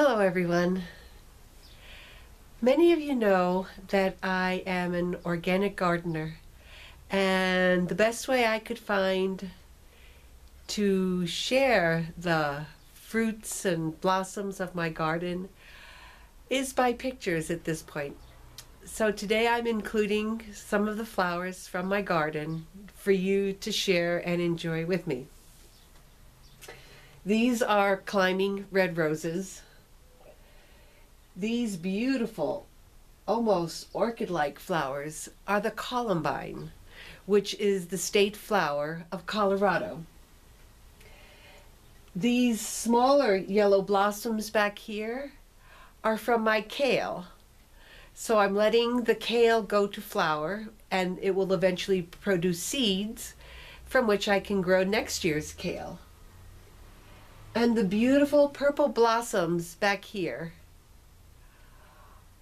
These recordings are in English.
Hello everyone. Many of you know that I am an organic gardener, and the best way I could find to share the fruits and blossoms of my garden is by pictures at this point. So today I'm including some of the flowers from my garden for you to share and enjoy with me. These are climbing red roses. These beautiful, almost orchid-like flowers are the columbine, which is the state flower of Colorado. These smaller yellow blossoms back here are from my kale. So I'm letting the kale go to flower, and it will eventually produce seeds from which I can grow next year's kale. And the beautiful purple blossoms back here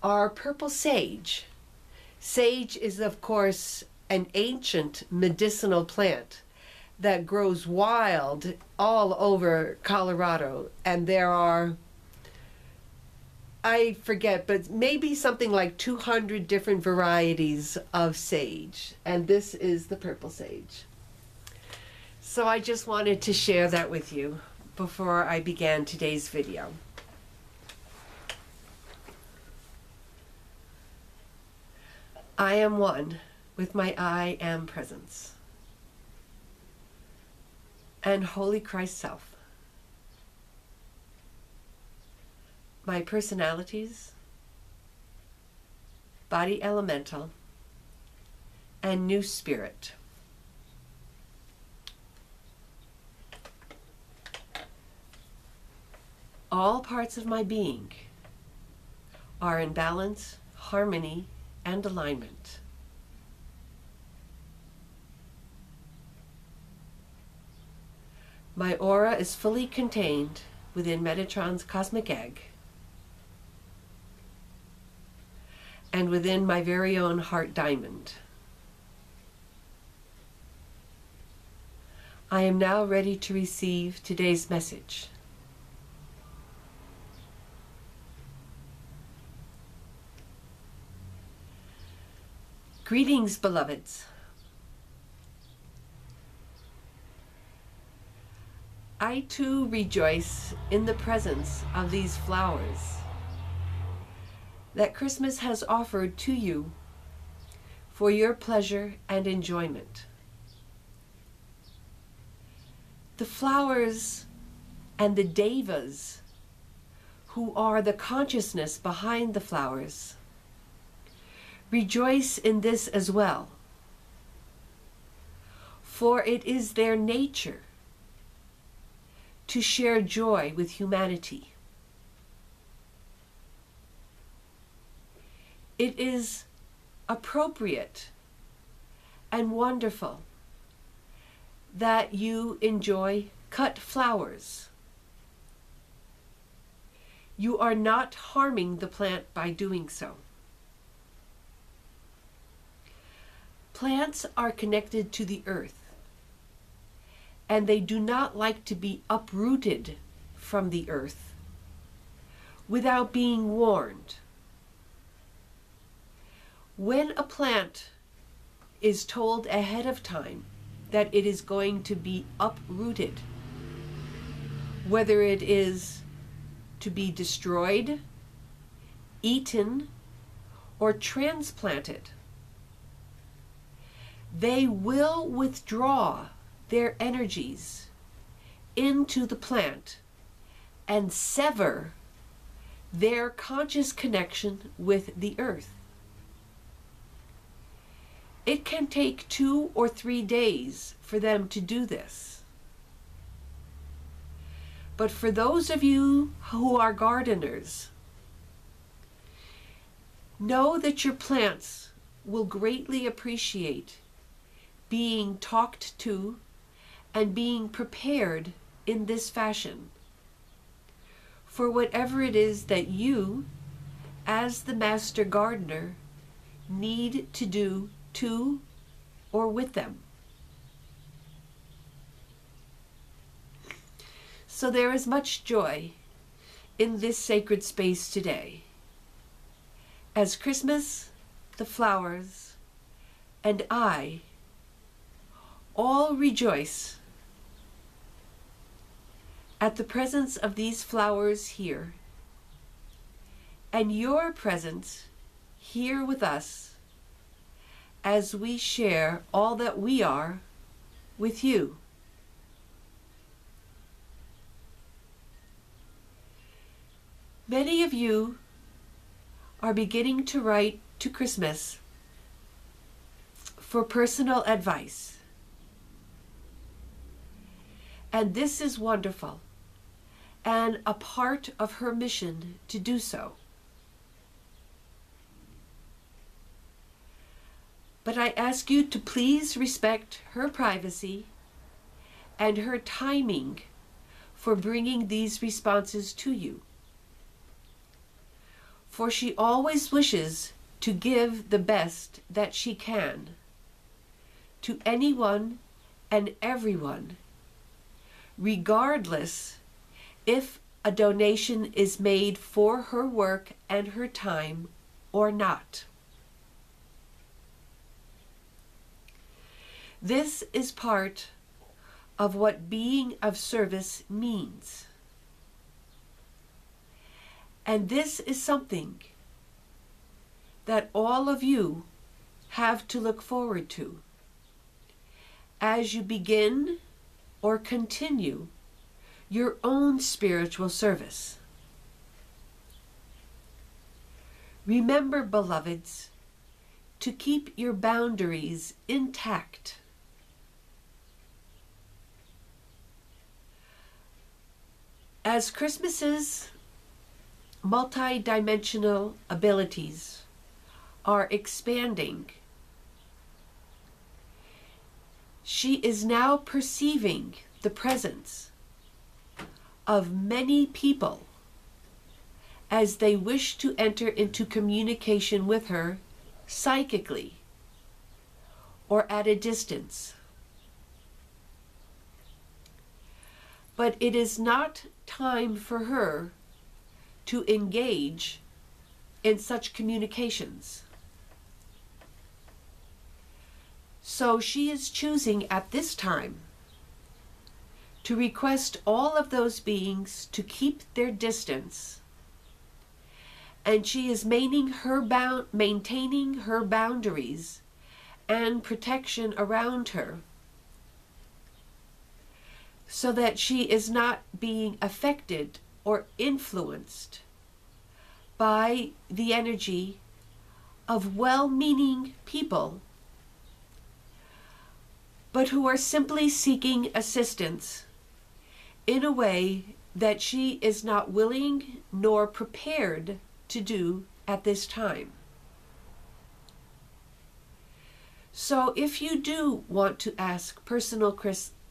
are purple sage. Sage is, of course, an ancient medicinal plant that grows wild all over Colorado, and there are, I forget, but maybe something like 200 different varieties of sage, and this is the purple sage. So I just wanted to share that with you before I began today's video. I am one with my I am presence and Holy Christ Self. My personalities, body elemental, and new spirit. All parts of my being are in balance, harmony, and alignment. My aura is fully contained within Metatron's cosmic egg and within my very own heart diamond. I am now ready to receive today's message. Greetings, beloveds. I too rejoice in the presence of these flowers that Christmas has offered to you for your pleasure and enjoyment. The flowers and the devas, who are the consciousness behind the flowers, rejoice in this as well, for it is their nature to share joy with humanity. It is appropriate and wonderful that you enjoy cut flowers. You are not harming the plant by doing so. Plants are connected to the earth, and they do not like to be uprooted from the earth without being warned. When a plant is told ahead of time that it is going to be uprooted, whether it is to be destroyed, eaten, or transplanted, they will withdraw their energies into the plant and sever their conscious connection with the earth. It can take 2 or 3 days for them to do this. But for those of you who are gardeners, know that your plants will greatly appreciate being talked to and being prepared in this fashion for whatever it is that you, as the master gardener, need to do to or with them. So there is much joy in this sacred space today, as Christmas, the flowers, and I all rejoice at the presence of these flowers here, and your presence here with us as we share all that we are with you. Many of you are beginning to write to Christmas for personal advice. And this is wonderful and a part of her mission to do so. But I ask you to please respect her privacy and her timing for bringing these responses to you. For she always wishes to give the best that she can to anyone and everyone, regardless if a donation is made for her work and her time or not. This is part of what being of service means. And this is something that all of you have to look forward to as you begin or continue your own spiritual service. Remember, beloveds, to keep your boundaries intact. As Christmas's multidimensional abilities are expanding, she is now perceiving the presence of many people as they wish to enter into communication with her psychically or at a distance. But it is not time for her to engage in such communications. So she is choosing at this time to request all of those beings to keep their distance, and she is maintaining her boundaries and protection around her so that she is not being affected or influenced by the energy of well-meaning people, but who are simply seeking assistance in a way that she is not willing nor prepared to do at this time. So if you do want to ask personal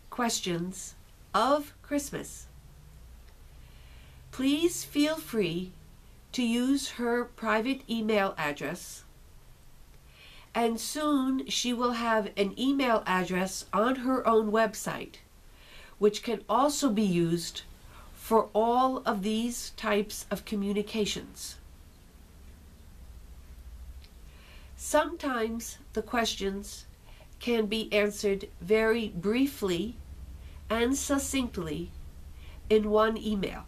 questions of Christmas, please feel free to use her private email address, and soon she will have an email address on her own website, which can also be used for all of these types of communications. Sometimes the questions can be answered very briefly and succinctly in one email.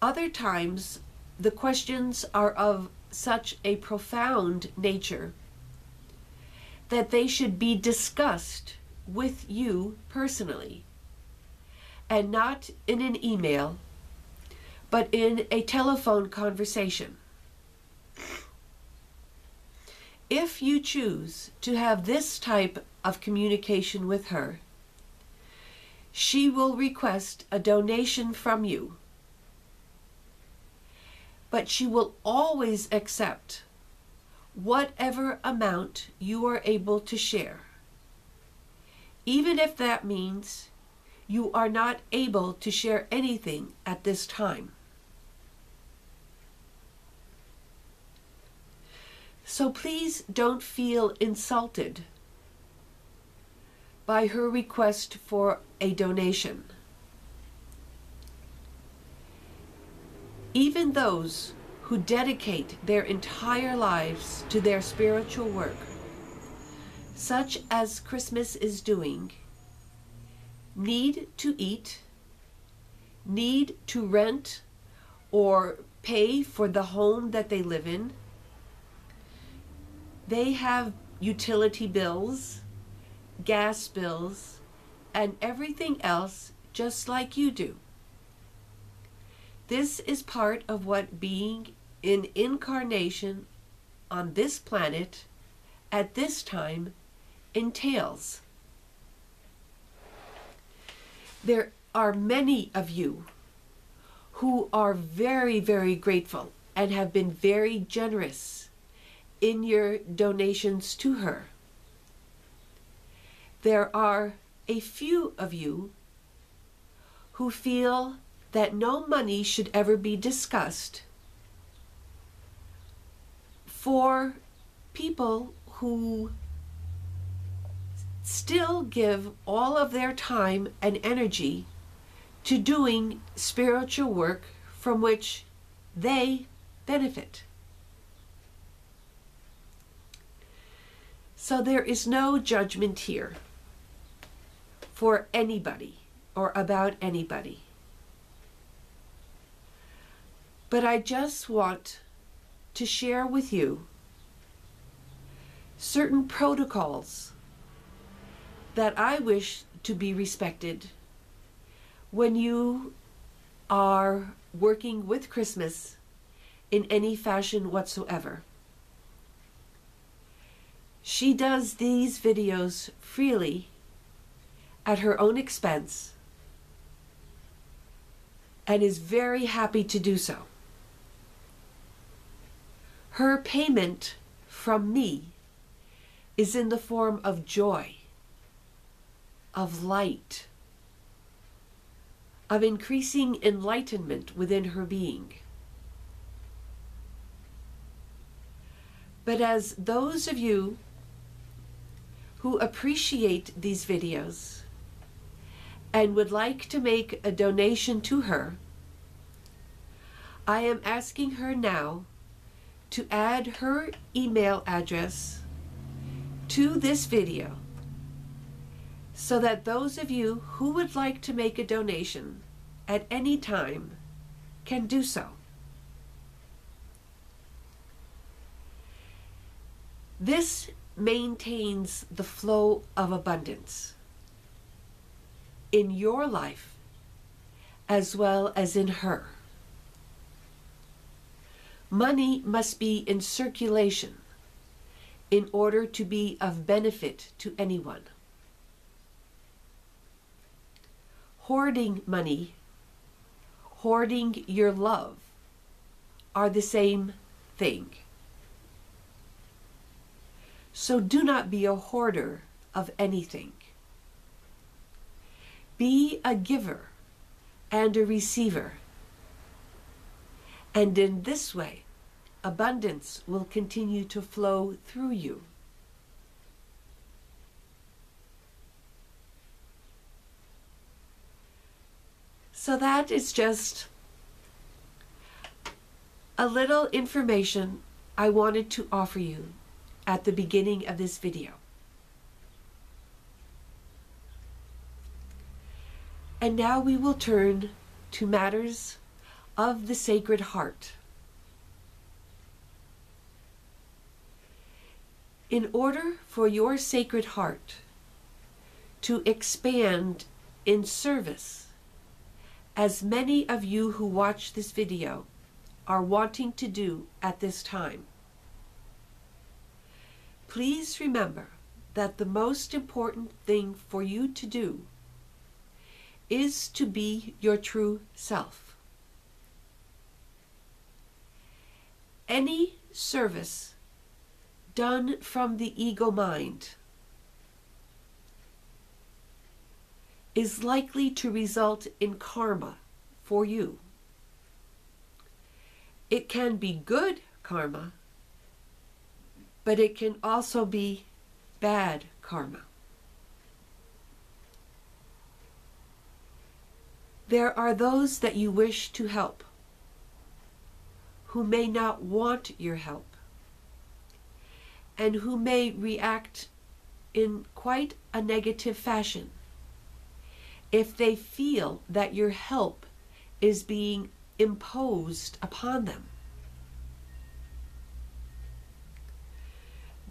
Other times, the questions are of such a profound nature that they should be discussed with you personally, and not in an email, but in a telephone conversation. If you choose to have this type of communication with her, she will request a donation from you, but she will always accept whatever amount you are able to share, even if that means you are not able to share anything at this time. So please don't feel insulted by her request for a donation. Even those who dedicate their entire lives to their spiritual work, such as Christmas is doing, need to eat, need to rent or pay for the home that they live in. They have utility bills, gas bills, and everything else just like you do. This is part of what being in incarnation on this planet at this time entails. There are many of you who are very, very grateful and have been very generous in your donations to her. There are a few of you who feel that no money should ever be discussed for people who still give all of their time and energy to doing spiritual work from which they benefit. So there is no judgment here for anybody or about anybody. But I just want to share with you certain protocols that I wish to be respected when you are working with Christmas in any fashion whatsoever. She does these videos freely at her own expense and is very happy to do so. Her payment from me is in the form of joy, of light, of increasing enlightenment within her being. But as those of you who appreciate these videos and would like to make a donation to her, I am asking her now to add her email address to this video so that those of you who would like to make a donation at any time can do so. This maintains the flow of abundance in your life as well as in her. Money must be in circulation in order to be of benefit to anyone. Hoarding money, hoarding your love are the same thing. So do not be a hoarder of anything. Be a giver and a receiver. And in this way, abundance will continue to flow through you. So that is just a little information I wanted to offer you at the beginning of this video. And now we will turn to matters of the Sacred Heart. In order for your Sacred Heart to expand in service, as many of you who watch this video are wanting to do at this time, please remember that the most important thing for you to do is to be your true self. Any service done from the ego mind is likely to result in karma for you. It can be good karma, but it can also be bad karma. There are those that you wish to help, who may not want your help and who may react in quite a negative fashion if they feel that your help is being imposed upon them.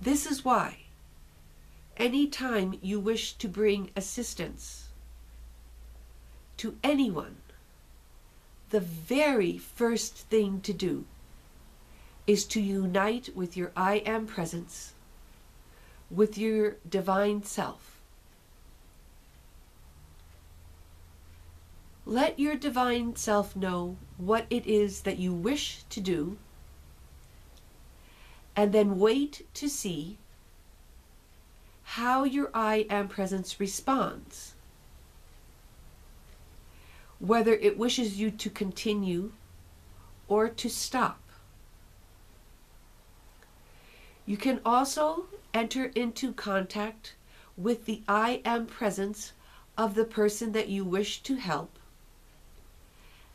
This is why, any time you wish to bring assistance to anyone, the very first thing to do is to unite with your I Am presence, with your divine self. Let your divine self know what it is that you wish to do, and then wait to see how your I Am presence responds. Whether it wishes you to continue or to stop. You can also enter into contact with the I Am presence of the person that you wish to help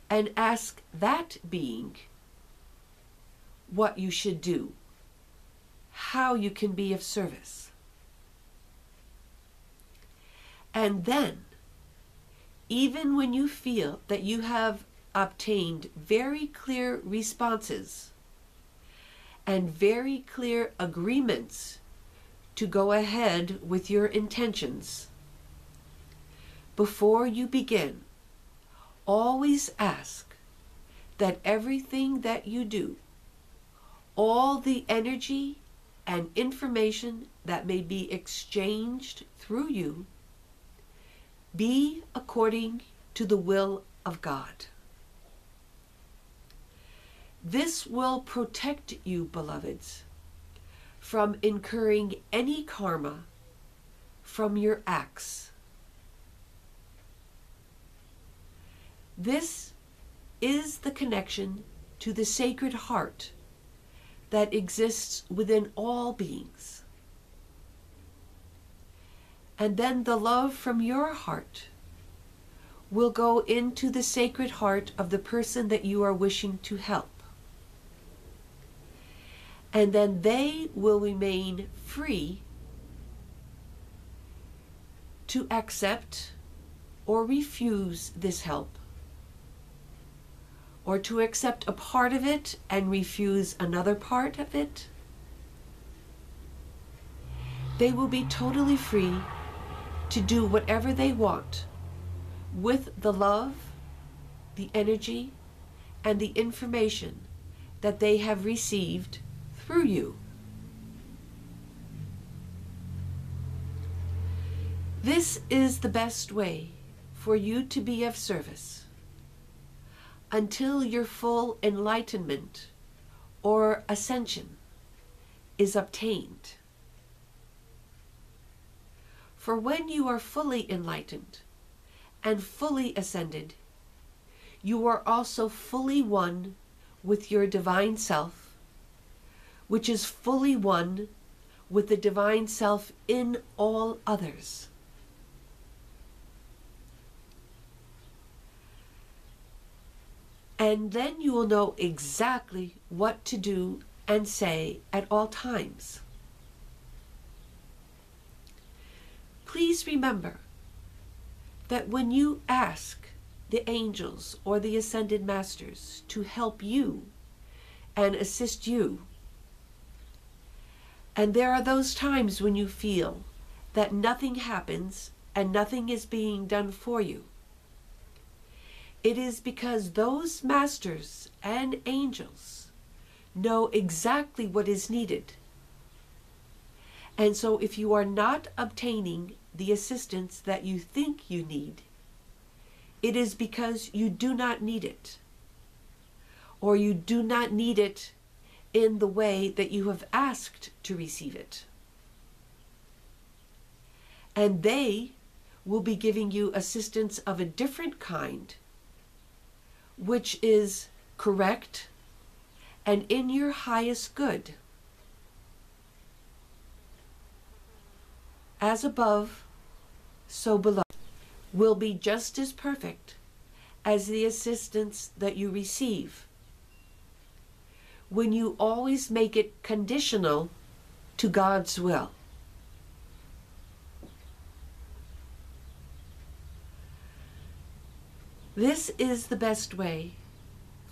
and ask that being what you should do, how you can be of service. And then, even when you feel that you have obtained very clear responses and very clear agreements to go ahead with your intentions, before you begin, always ask that everything that you do, all the energy and information that may be exchanged through you, be according to the will of God. This will protect you, beloveds, from incurring any karma from your acts. This is the connection to the Sacred Heart that exists within all beings. And then the love from your heart will go into the Sacred Heart of the person that you are wishing to help. And then they will remain free to accept or refuse this help, or to accept a part of it and refuse another part of it. They will be totally free to do whatever they want with the love, the energy, and the information that they have received through you. This is the best way for you to be of service until your full enlightenment or ascension is obtained. For when you are fully enlightened and fully ascended, you are also fully one with your divine self, which is fully one with the divine self in all others. And then you will know exactly what to do and say at all times. Please remember that when you ask the angels or the ascended masters to help you and assist you, and there are those times when you feel that nothing happens and nothing is being done for you, it is because those masters and angels know exactly what is needed. And so if you are not obtaining the assistance that you think you need, it is because you do not need it, or you do not need it in the way that you have asked to receive it. And they will be giving you assistance of a different kind, which is correct and in your highest good. As above, so below, will be just as perfect as the assistance that you receive, when you always make it conditional to God's will. This is the best way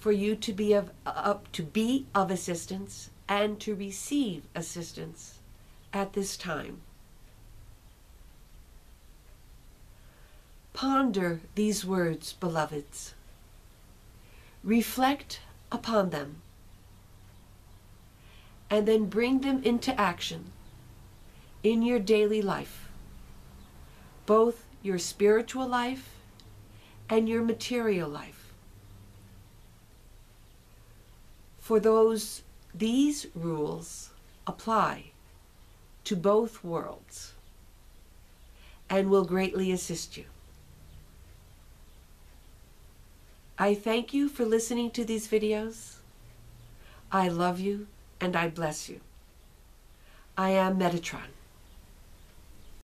for you to be of assistance and to receive assistance at this time. Ponder these words, beloveds. Reflect upon them, and then bring them into action in your daily life, both your spiritual life and your material life. For these rules apply to both worlds and will greatly assist you. I thank you for listening to these videos. I love you and I bless you. I am Metatron.